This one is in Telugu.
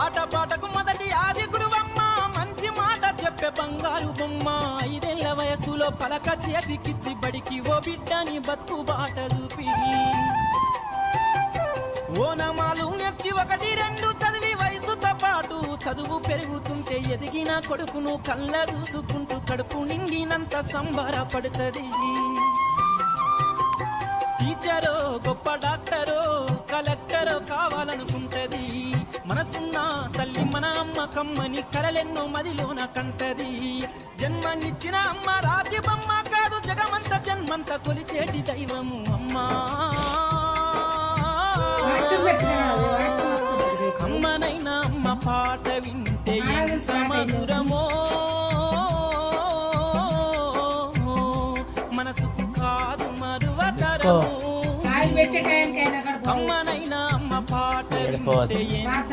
ఆటపాటకు మొదటి ఆది గురువమ్మ, మంచి మాట చెప్పే బంగారు బొమ్మ. 5 ఏళ్ల వయసులో పలక చేతికిచ్చి బడికి ఓ బిడ్డని బతుకు బాట చూపి, ఓనమాలు నేర్చి 1, 2 చదివి వయసుతో పాటు చదువు పెరుగుతుంటే ఎదిగిన కొడుకును కళ్ళ చూసుకుంటూ కడుపు నిండినంత సంబరపడుతుంది. టీచరో గొప్ప డాక్టరో కలెక్టరో కావాలనుకుంటది. మనసున్న తల్లి మన అమ్మ కమ్మని కలలెన్నో మదిలోన కంటది. జన్మనిచ్చిన అమ్మ రాతి బొమ్మ కాదు, జగమంత జన్మంత కొలిచేటి దైవము అమ్మా. అమ్మనైనా అమ్మ పాట వింటే ఎంత మధురమో, మనసుకు కాదు మరువతరము. అమ్మనైనా అమ్మ పాట వింటే ఎంత